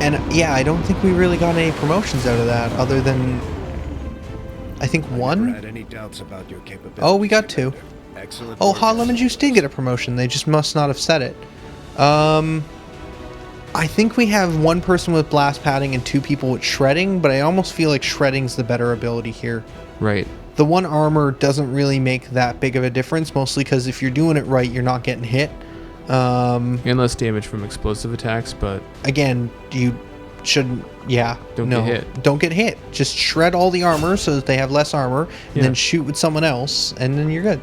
And yeah, I don't think we really got any promotions out of that other than, I think, one. Had any doubts about your capabilities, Oh, we got two. Excellent. Oh, work, Hot Lemon Juice did get a promotion. They just must not have said it. I think we have one person with blast padding and two people with shredding, but I almost feel like shredding's the better ability here. Right. The one armor doesn't really make that big of a difference, mostly because if you're doing it right, you're not getting hit. And less damage from explosive attacks, but Again, you shouldn't. Yeah, Don't no, get hit. Don't get hit. Just shred all the armor so that they have less armor, and Yeah. then shoot with someone else, and then you're good.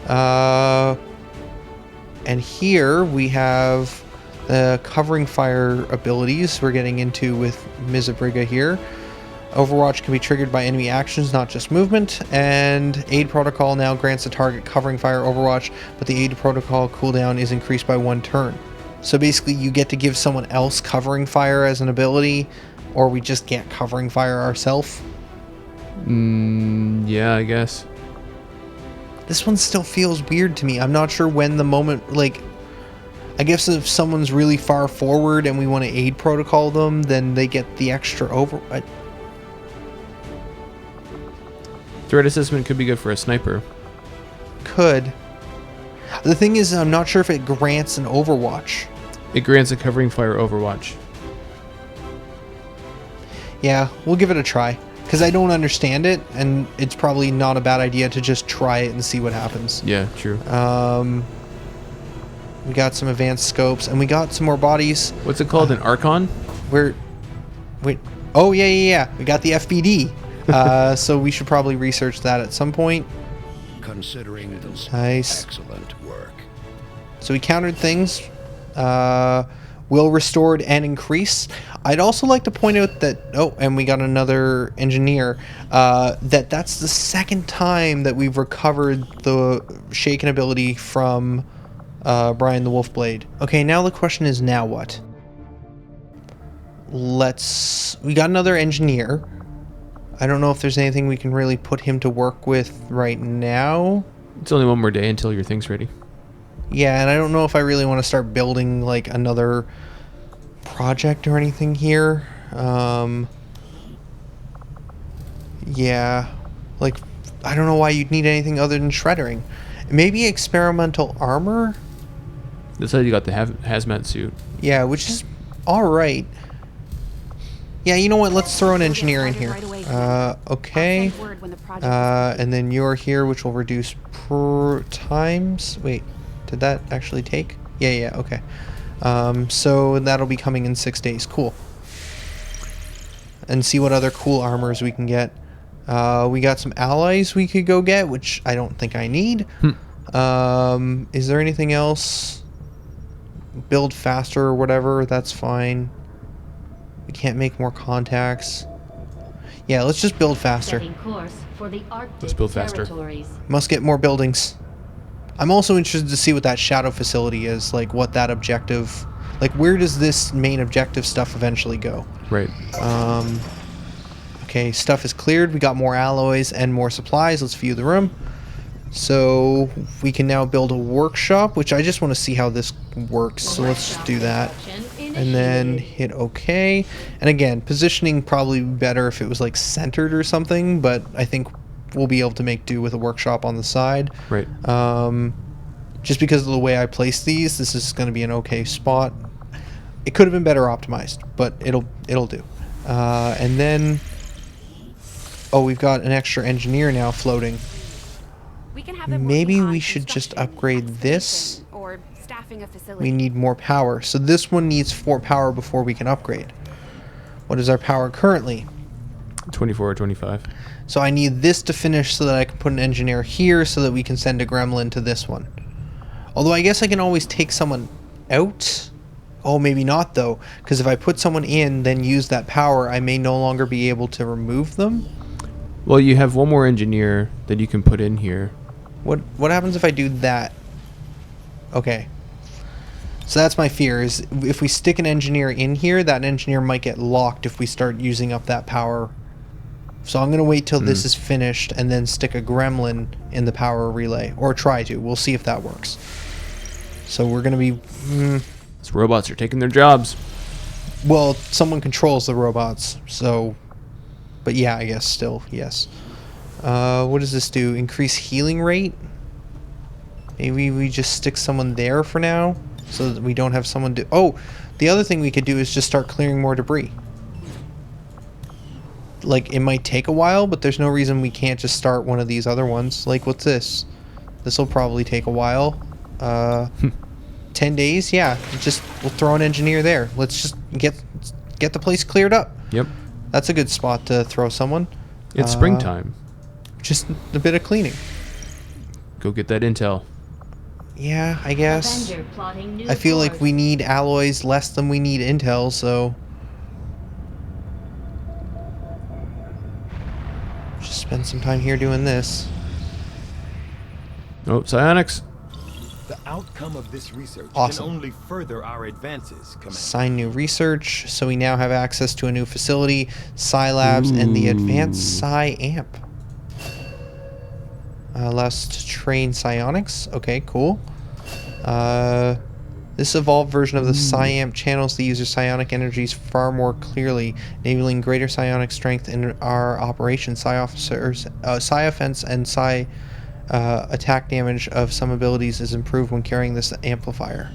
And here we have the covering fire abilities we're getting into with Mizabriga here. Overwatch can be triggered by enemy actions, not just movement, and Aid Protocol now grants the target covering fire Overwatch, but the Aid Protocol cooldown is increased by 1 turn. So basically you get to give someone else covering fire as an ability, or we just get covering fire ourselves. yeah, I guess. This one still feels weird to me. I'm not sure when the moment, like, I guess if someone's really far forward and we want to Aid Protocol them, then they get the extra over... Threat assessment could be good for a sniper. Could. The thing is, I'm not sure if it grants an Overwatch. It grants a covering fire Overwatch. Yeah, we'll give it a try. Because I don't understand it, and it's probably not a bad idea to just try it and see what happens. Yeah, true. We got some advanced scopes, and we got some more bodies. What's it called? An Archon? Wait. Oh, yeah. We got the FBD. So we should probably research that at some point. Considering this, Nice. excellent work. So we countered things. Will restored and increase. I'd also like to point out that... Oh, and we got another engineer. That's the second time that we've recovered the Shaken ability from Brian the Wolfblade. Okay, now the question is, now what? We got another engineer. I don't know if there's anything we can really put him to work with right now. It's only one more day until your thing's ready. Yeah, and I don't know if I really want to start building like another project or anything here. Yeah, like I don't know why you'd need anything other than shreddering. Maybe experimental armor? That's how you got the hazmat suit. Yeah, which is alright. Yeah, you know what? Let's throw an engineer in here. Okay. And then you're here, which will reduce times. Wait, did that actually take? Yeah, okay. So that'll be coming in 6 days. Cool. And see what other cool armors we can get. We got some allies we could go get, which I don't think I need. Is there anything else? Build faster or whatever, that's fine. We can't make more contacts. Yeah, let's just build faster. Let's build faster. Must get more buildings. I'm also interested to see what that shadow facility is, like what that objective... Like, where does this main objective stuff eventually go? Right. Okay, stuff is cleared. We got more alloys and more supplies. Let's view the room. So, we can now build a workshop, which I just want to see how this works. So let's do that. And then hit OK. And again, positioning probably better if it was like centered or something, but I think we'll be able to make do with a workshop on the side. Right. Just because of the way I place these, this is going to be an okay spot. It could have been better optimized, but it'll do. And then, oh, we've got an extra engineer now floating. Maybe we should just upgrade this. We need more power. So this one needs 4 power before we can upgrade. What is our power currently? 24 or 25. So I need this to finish so that I can put an engineer here so that we can send a gremlin to this one. Although I guess I can always take someone out. Oh, maybe not though. Because if I put someone in, then use that power, I may no longer be able to remove them. Well, you have one more engineer that you can put in here. What happens if I do that? Okay. So that's my fear, is if we stick an engineer in here, that engineer might get locked if we start using up that power. So I'm going to wait till this is finished and then stick a gremlin in the power relay. Or try to. We'll see if that works. So we're going to be... These robots are taking their jobs. Well, someone controls the robots, so... But yeah, I guess still, yes. What does this do? Increase healing rate? Maybe we just stick someone there for now, so that we don't have someone do... Oh! The other thing we could do is just start clearing more debris. Like, it might take a while, but there's no reason we can't just start one of these other ones. Like, what's this? This will probably take a while. 10 days? Yeah, we'll throw an engineer there. Let's just get the place cleared up. Yep. That's a good spot to throw someone. It's springtime. Just a bit of cleaning. Go get that intel. Yeah, I guess. I feel like we need alloys less than we need intel, so... Just spend some time here doing this. Oh, psionics. The outcome of this research Awesome. can only further our advances, Commander. Sign new research, so we now have access to a new facility, Psi Labs, and the Advanced Psi Amp. Allows us to train psionics. Okay, cool. This evolved version of the Psi Amp channels the user's psionic energies far more clearly, enabling greater psionic strength in our operations. Psi officers, Psi offense and Psi attack damage of some abilities is improved when carrying this amplifier.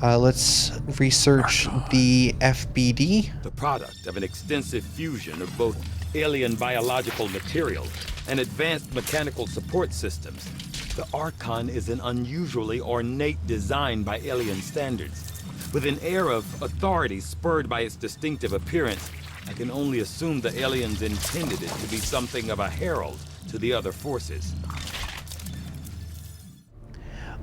Let's research the FBD. The product of an extensive fusion of both alien biological materials and advanced mechanical support systems, the Archon is an unusually ornate design by alien standards. With an air of authority spurred by its distinctive appearance, I can only assume the aliens intended it to be something of a herald to the other forces.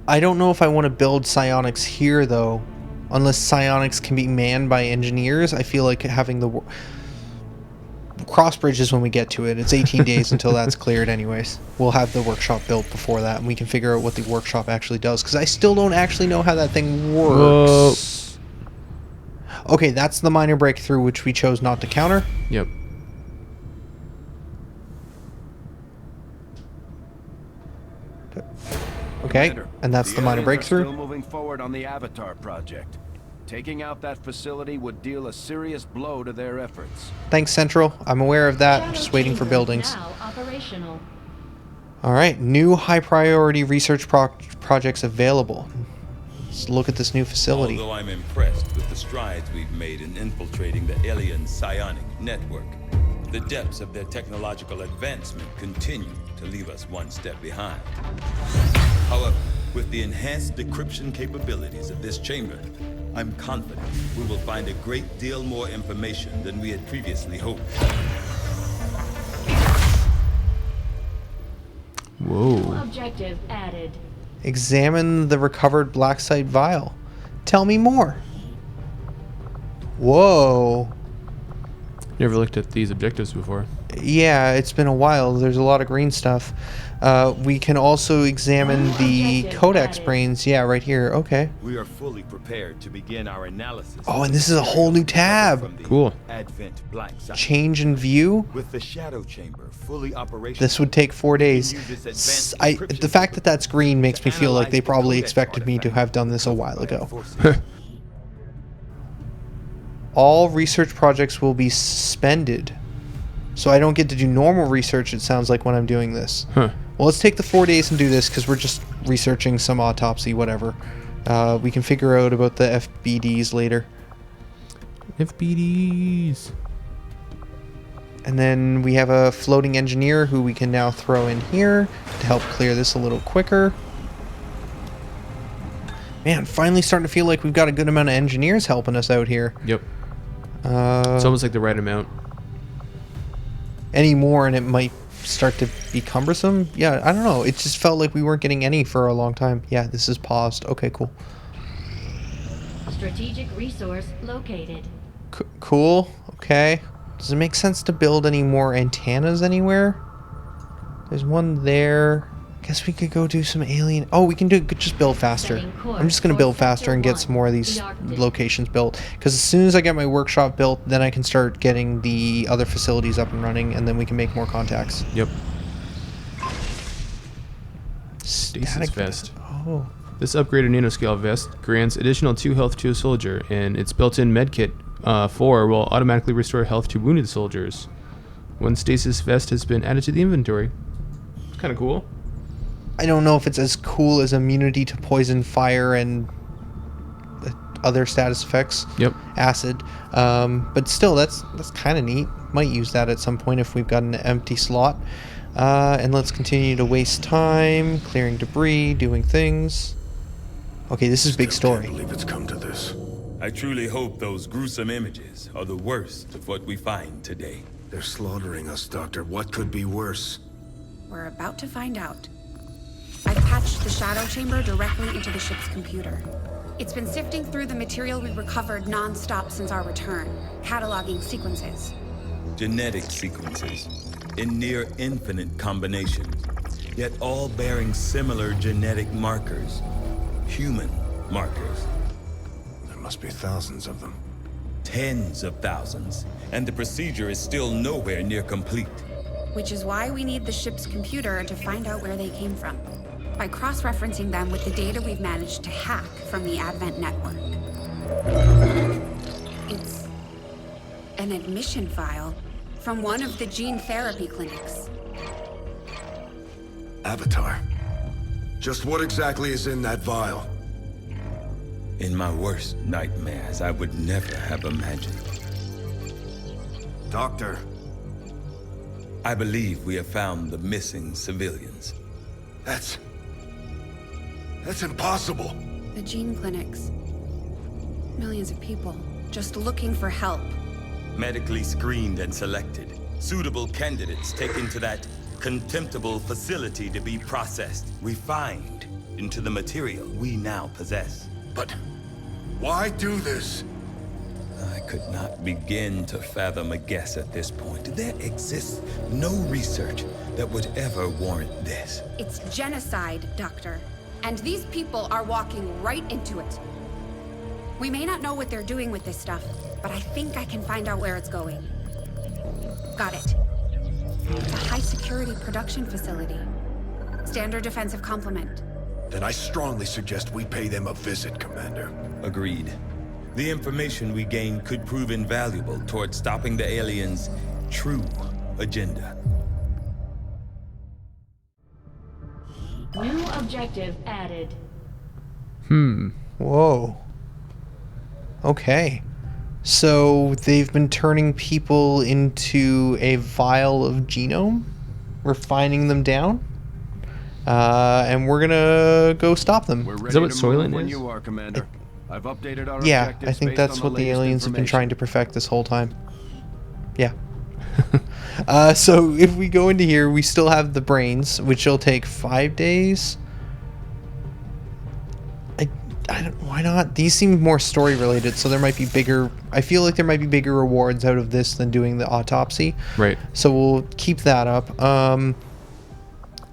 I don't know if I want to build psionics here, though. Unless psionics can be manned by engineers, I feel like having the... Crossbridge is when we get to it. It's 18 days until that's cleared anyways. We'll have the workshop built before that, and we can figure out what the workshop actually does, because I still don't actually know how that thing works. Okay, that's the minor breakthrough, which we chose not to counter. Yep. Okay, Commander, and that's the minor aliens are breakthrough. Still moving forward on the Avatar project. Taking out that facility would deal a serious blow to their efforts. Thanks, Central. I'm aware of that. I'm just waiting for buildings. Alright, new high priority research projects available. Let's look at this new facility. Although I'm impressed with the strides we've made in infiltrating the alien psionic network, the depths of their technological advancement continue to leave us one step behind. However, with the enhanced decryption capabilities of this chamber, I'm confident we will find a great deal more information than we had previously hoped. Whoa. Objective added. Examine the recovered black site vial. Tell me more. Whoa. Never looked at these objectives before. Yeah, it's been a while. There's a lot of green stuff. We can also examine the codex brains. Yeah, right here. Okay. We are fully prepared to begin our analysis. Oh, and this is a whole new tab. From the Cool. Advent black site. Change in view. With the shadow chamber fully operational. This would take 4 days. use this advanced The encryption fact that that's green makes me feel like they analyze the probably codex expected me to artifact have done this a while by our ago. forces. All research projects will be suspended. So I don't get to do normal research, it sounds like, when I'm doing this. Huh. Well, let's take the 4 days and do this, because we're just researching some autopsy, whatever. We can figure out about the FBDs later. FBDs. And then we have a floating engineer who we can now throw in here to help clear this a little quicker. Man, finally starting to feel like we've got a good amount of engineers helping us out here. Yep. It's almost like the right amount. Any more and it might start to be cumbersome. Yeah, I don't know. It just felt like we weren't getting any for a long time. Yeah, this is paused. Okay, cool. Strategic resource located. Cool. Okay. Does it make sense to build any more antennas anywhere? There's one there. Guess we could go do some alien... Oh, we can just build faster. I'm just going to build faster and get some more of these locations built. Because as soon as I get my workshop built, then I can start getting the other facilities up and running, and then we can make more contacts. Yep. Static Fest. Oh. This upgraded nanoscale vest grants additional 2 health to a soldier, and its built-in medkit 4 will automatically restore health to wounded soldiers. One stasis vest has been added to the inventory. It's kind of cool. I don't know if it's as cool as immunity to poison, fire, and other status effects. Yep. Acid. But still, that's kind of neat. Might use that at some point if we've got an empty slot. And let's continue to waste time, clearing debris, doing things. Okay, this is big story. Can't believe it's come to this. I truly hope those gruesome images are the worst of what we find today. They're slaughtering us, Doctor. What could be worse? We're about to find out. I've patched the shadow chamber directly into the ship's computer. It's been sifting through the material we recovered non-stop since our return, cataloging sequences. Genetic sequences in near infinite combinations, yet all bearing similar genetic markers. Human markers. There must be thousands of them. Tens of thousands, and the procedure is still nowhere near complete. Which is why we need the ship's computer to find out where they came from, by cross-referencing them with the data we've managed to hack from the Advent network. It's an admission file from one of the gene therapy clinics. Avatar. Just what exactly is in that vial? In my worst nightmares, I would never have imagined. Doctor. I believe we have found the missing civilians. That's impossible. The gene clinics. Millions of people just looking for help. Medically screened and selected. Suitable candidates taken to that contemptible facility to be processed, refined into the material we now possess. But why do this? I could not begin to fathom a guess at this point. There exists no research that would ever warrant this. It's genocide, Doctor. And these people are walking right into it. We may not know what they're doing with this stuff, but I think I can find out where it's going. Got it. It's a high-security production facility. Standard defensive complement. Then I strongly suggest we pay them a visit, Commander. Agreed. The information we gain could prove invaluable towards stopping the aliens' true agenda. New objective added. Whoa. Okay. So they've been turning people into a vial of genome, refining them down, and we're gonna go stop them. We're ready Is that what to move Soylent when is? you are, Commander. I've updated our Yeah, objectives I think based that's on what the latest aliens have been trying to information. perfect this whole time. Yeah. So if we go into here, we still have the brains, which will take 5 days. I don't, why not? These seem more story related, so there might be bigger. I feel like there might be bigger rewards out of this than doing the autopsy. Right. So we'll keep that up.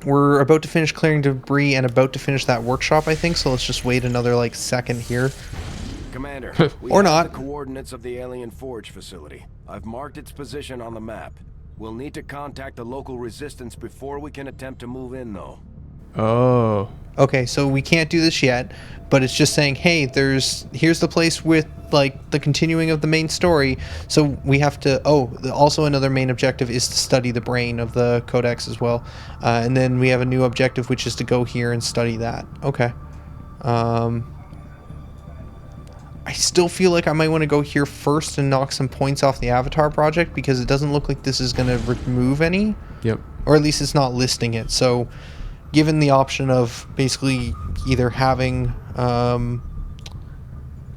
We're about to finish clearing debris and about to finish that workshop, I think. So let's just wait another like second here. Commander, we Or have not. the coordinates of the alien forge facility. I've marked its position on the map. We'll need to contact the local resistance before we can attempt to move in, though. Oh. Okay, so we can't do this yet, but it's just saying, hey, here's the place with like the continuing of the main story. So we have to. Also another main objective is to study the brain of the codex as well, and then we have a new objective which is to go here and study that. Okay. I still feel like I might want to go here first and knock some points off the Avatar project because it doesn't look like this is going to remove any. Yep. Or at least it's not listing it. So given the option of basically either having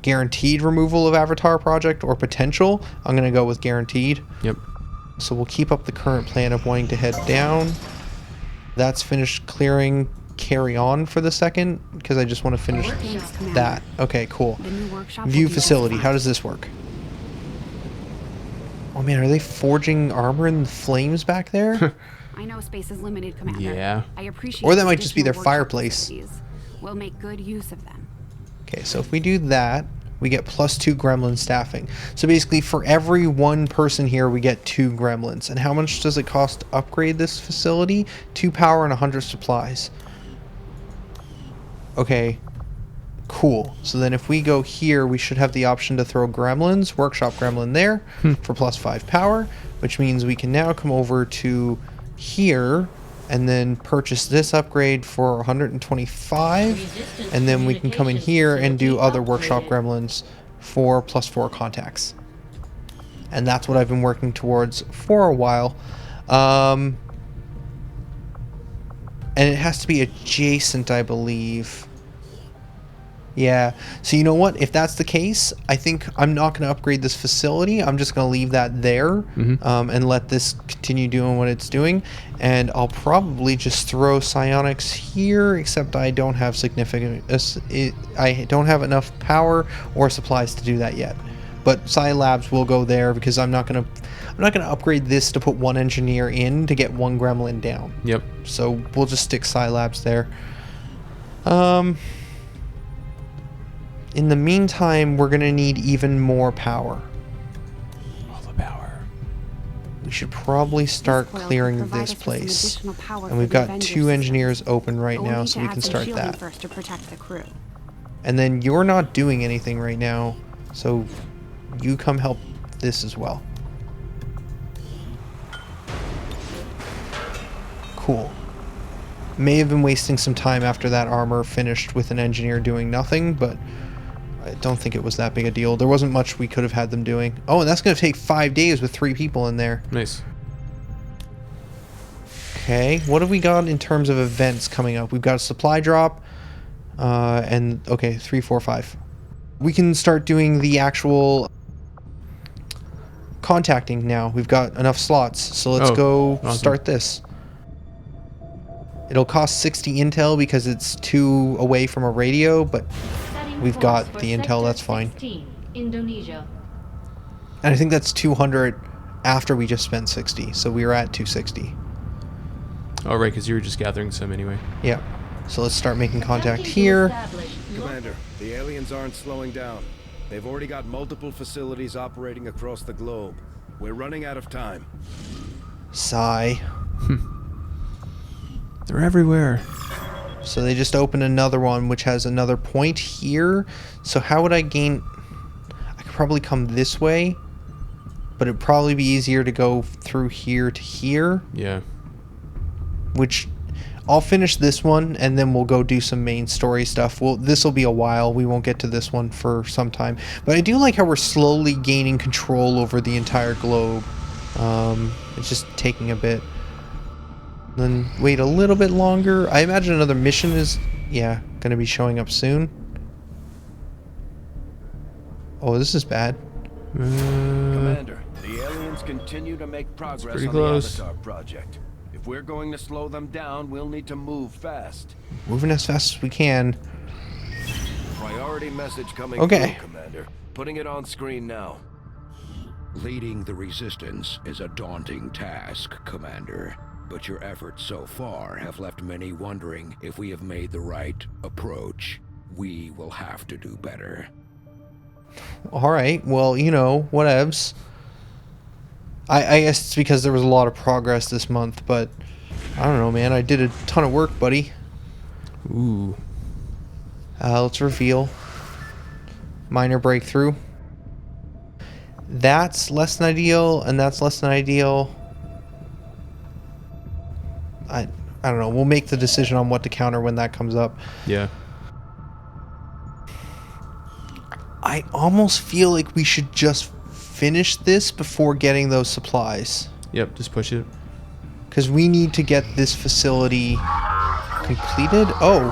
guaranteed removal of Avatar project or potential, I'm going to go with guaranteed. Yep. So we'll keep up the current plan of wanting to head down. That's finished clearing. Carry on for the second because I just want to finish Thanks, Commander. that. Okay, cool. The new workshop will View be facility. just How fine. does this work? Oh man, are they forging armor in the flames back there? I know space is limited, Commander. Yeah. I appreciate. Or that the might just be their additional workshop fireplace. facilities. We'll make good use of them. Okay, so if we do that, we get +2 gremlin staffing. So basically for every one person here, we get 2 gremlins. And how much does it cost to upgrade this facility? 2 power and 100 supplies. Okay, Cool. So then if we go here, we should have the option to throw gremlins, workshop gremlin there for +5 power, which means we can now come over to here and then purchase this upgrade for 125, and then we can come in here and do other workshop gremlins for +4 contacts. And that's what I've been working towards for a while. And it has to be adjacent, I believe. Yeah. So you know what? If that's the case, I think I'm not going to upgrade this facility. I'm just going to leave that there and let this continue doing what it's doing. And I'll probably just throw psionics here, except I don't have I don't have enough power or supplies to do that yet. But Psi Labs will go there because I'm not going to upgrade this to put one engineer in to get one gremlin down. Yep. So we'll just stick Psi Labs there. In the meantime, we're going to need even more power. All the power. We should probably start clearing this place. And we've got 2 engineers open right now, so we can start that. First to protect the crew. And then you're not doing anything right now, so you come help this as well. Cool. May have been wasting some time after that armor finished with an engineer doing nothing, but I don't think it was that big a deal. There wasn't much we could have had them doing. Oh, and that's going to take 5 days with 3 people in there. Nice. Okay, what have we got in terms of events coming up? We've got a supply drop, and, okay, 3, 4, 5. We can start doing the actual contacting now. We've got enough slots, so let's go start this. It'll cost 60 intel because it's 2 away from a radio, but we've got the intel, that's fine. Indonesia. And I think that's 200 after we just spent 60, so we were at 260. Oh, right, because you were just gathering some anyway. Yeah. So let's start making contact here. Commander, the aliens aren't slowing down. They've already got multiple facilities operating across the globe. We're running out of time. Sigh. They're everywhere. So they just opened another one, which has another point here. So how would I gain... I could probably come this way, but it'd probably be easier to go through here to here. Yeah. Which... I'll finish this one, and then we'll go do some main story stuff. This will be a while. We won't get to this one for some time. But I do like how we're slowly gaining control over the entire globe. It's just taking a bit. Then wait a little bit longer. I imagine another mission is, yeah, going to be showing up soon. Oh, this is bad. Commander, the aliens continue to make progress on close. the Avatar project. If we're going to slow them down, we'll need to move fast. Moving as fast as we can. Priority message coming Okay. through, Commander. Putting it on screen now. Leading the Resistance is a daunting task, Commander. But your efforts so far have left many wondering if we have made the right approach. We will have to do better. Alright, well, you know, whatevs. I guess it's because there was a lot of progress this month, but I don't know, man. I did a ton of work, buddy. Ooh. Let's reveal. Minor breakthrough. That's less than ideal, and that's less than ideal. I don't know. We'll make the decision on what to counter when that comes up. Yeah. I almost feel like we should just finish this before getting those supplies. Yep, just push it. Because we need to get this facility completed. Oh,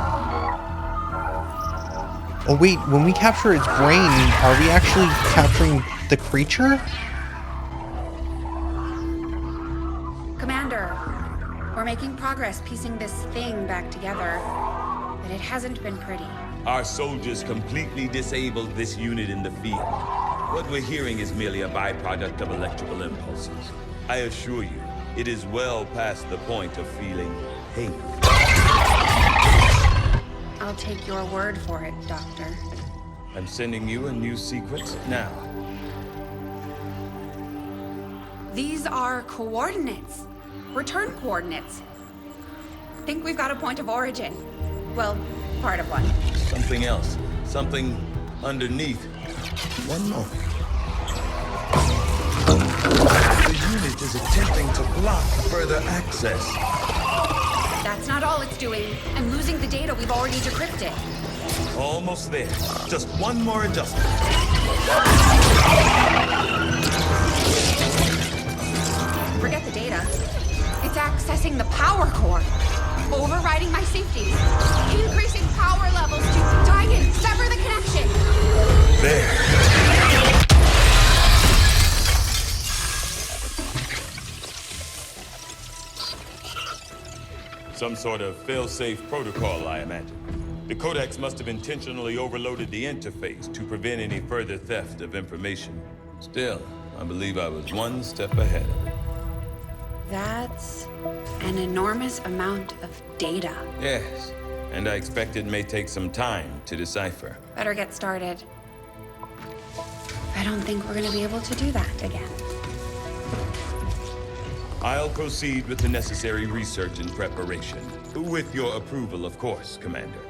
wait. When we capture its brain, are we actually capturing the creature? Commander, we're making progress piecing this thing back together, but it hasn't been pretty. Our soldiers completely disabled this unit in the field. What we're hearing is merely a byproduct of electrical impulses. I assure you, it is well past the point of feeling pain. I'll take your word for it, Doctor. I'm sending you a new secret now. These are coordinates. Return coordinates. Think we've got a point of origin. Well, part of one. Something else. something underneath. One moment. The unit is attempting to block further access. That's not all it's doing. I'm losing the data we've already decrypted. Almost there. Just one more adjustment. Forget the data. It's accessing the power core. Overriding my safeties. Increasing power levels to tie in, sever the connection. There. Some sort of fail-safe protocol, I imagine. The Codex must have intentionally overloaded the interface to prevent any further theft of information. Still, I believe I was one step ahead of it. That's an enormous amount of data. Yes, and I expect it may take some time to decipher. Better get started. I don't think we're gonna be able to do that again. I'll proceed with the necessary research and preparation. With your approval, of course, Commander.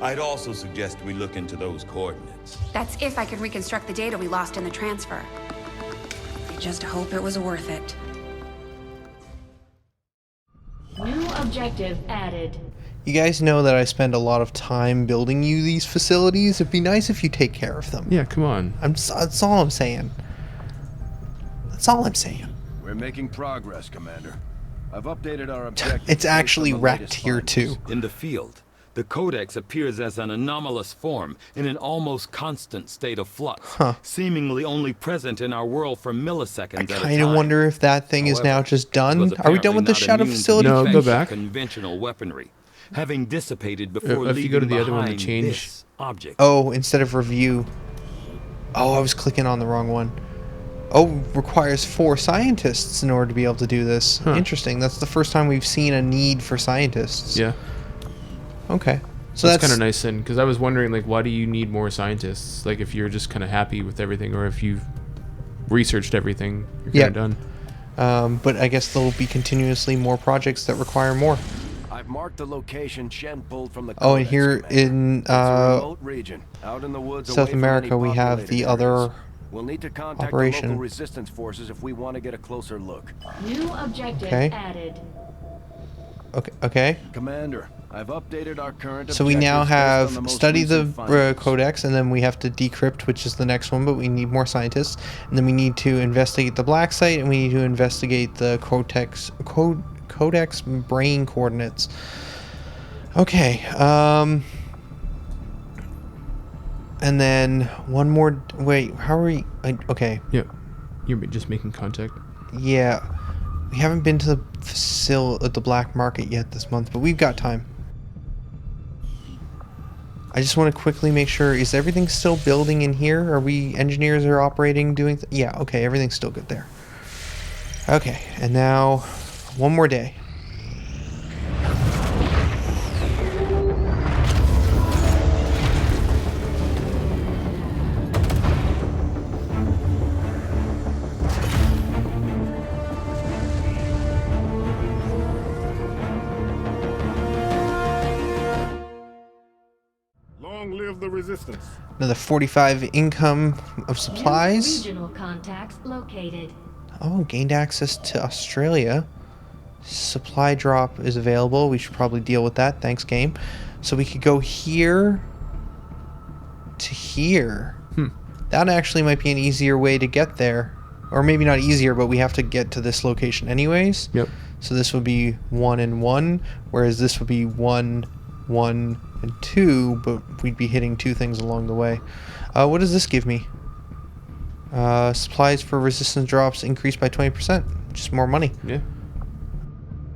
I'd also suggest we look into those coordinates. That's if I can reconstruct the data we lost in the transfer. I just hope it was worth it. New objective added. You guys know that I spend a lot of time building you these facilities. It'd be nice if you take care of them. Yeah, come on. That's all I'm saying. That's all I'm saying. We're making progress, Commander. I've updated our objectives. It's actually based on the wrecked latest here too. findings. In the field, the Codex appears as an anomalous form in an almost constant state of flux, seemingly only present in our world for milliseconds I at a kind of time. wonder if that thing is now However, just it done. was Are we done with the apparently shadow not immune to facility? the No, go effects of back. Conventional weaponry, having dissipated before If you go to leaving the other one to behind change- this object. Oh, instead of review. Oh, I was clicking on the wrong one. Oh, requires 4 scientists in order to be able to do this. Huh. Interesting. That's the first time we've seen a need for scientists. Yeah. Okay. So That's kind of nice then, because I was wondering, like, why do you need more scientists? Like, if you're just kind of happy with everything, or if you've researched everything, you're kind of done. But I guess there'll be continuously more projects that require more. I've marked the location Shen pulled from the Oh, and Codex, here Commander. in It's a remote region, out in the woods South away from America, any we have populated the areas. other We'll need to contact the operation. local resistance forces if we want to get a closer look. New objective Okay. added. Okay. Commander, I've updated our current So we now objectives based on the have most study the recent findings. codex, and then we have to decrypt, which is the next one, but we need more scientists. And then we need to investigate the black site, and we need to investigate the codex brain coordinates. Okay. And then one more. Wait, how are we? Okay. Yeah. You're just making contact. Yeah. We haven't been to the at the black market yet this month, but we've got time. I just want to quickly make sure, is everything still building in here? Are we engineers are operating, doing... yeah, okay, everything's still good there. Okay, and now one more day. Long live the resistance. Another 45 income of supplies. New regional contacts located. Oh, gained access to Australia. Supply drop is available. We should probably deal with that. Thanks, game. So we could go here to here. That actually might be an easier way to get there. Or maybe not easier, but we have to get to this location anyways. Yep. So this would be 1 and 1, whereas this would be 1, 1, and 2, but we'd be hitting 2 things along the way. What does this give me? Supplies for resistance drops increased by 20%. Just more money. Yeah.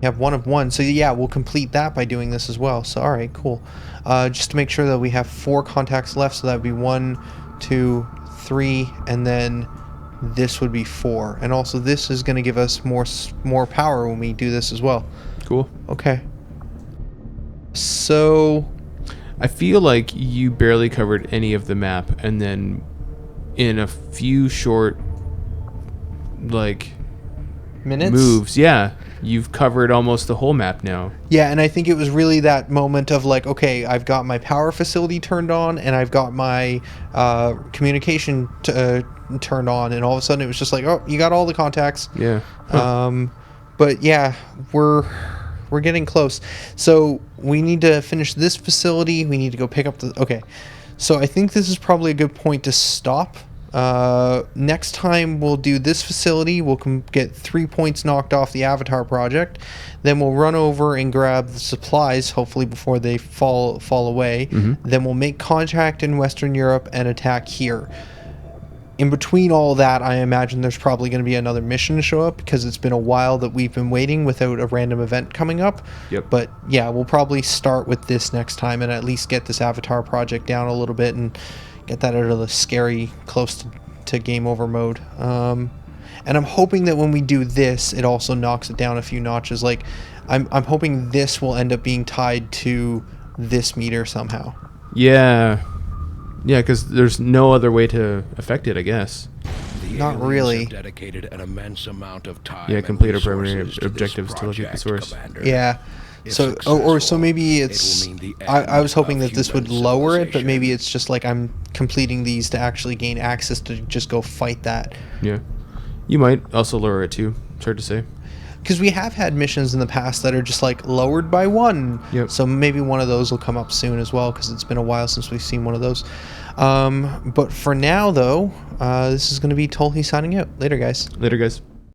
You have 1 of 1. So yeah, we'll complete that by doing this as well. So alright, cool. Just to make sure that we have 4 contacts left, so that would be 1, 2, 3, and then this would be 4. And also this is going to give us more power when we do this as well. Cool. Okay. So I feel like you barely covered any of the map, and then in a few short, like, minutes? moves, yeah, you've covered almost the whole map now. Yeah, and I think it was really that moment of like, okay, I've got my power facility turned on, and I've got my communication turned on, and all of a sudden it was just like, oh, you got all the contacts. Yeah. But yeah, we're getting close. So we need to finish this facility. We need to go pick up the... Okay. So I think this is probably a good point to stop. Next time we'll do this facility. We'll get 3 points knocked off the Avatar project. Then we'll run over and grab the supplies, hopefully before they fall away. Then we'll make contact in Western Europe and attack here. In between all that, I imagine there's probably going to be another mission to show up, because it's been a while that we've been waiting without a random event coming up. Yep. But yeah, we'll probably start with this next time and at least get this Avatar project down a little bit and get that out of the scary, close to game over mode. And I'm hoping that when we do this, it also knocks it down a few notches. Like, I'm hoping this will end up being tied to this meter somehow. Yeah. Yeah, because there's no other way to affect it, I guess. Not really. Dedicated an immense amount of time. Yeah, complete our primary objectives to locate the source. Yeah. So, or so maybe it's... I was hoping that this would lower it, but maybe it's just like I'm completing these to actually gain access to just go fight that. Yeah. You might also lower it too. It's hard to say. Because we have had missions in the past that are just like lowered by 1. Yep. So maybe one of those will come up soon as well, because it's been a while since we've seen one of those. But for now, though, this is going to be Tolhi signing out. Later, guys. Later, guys.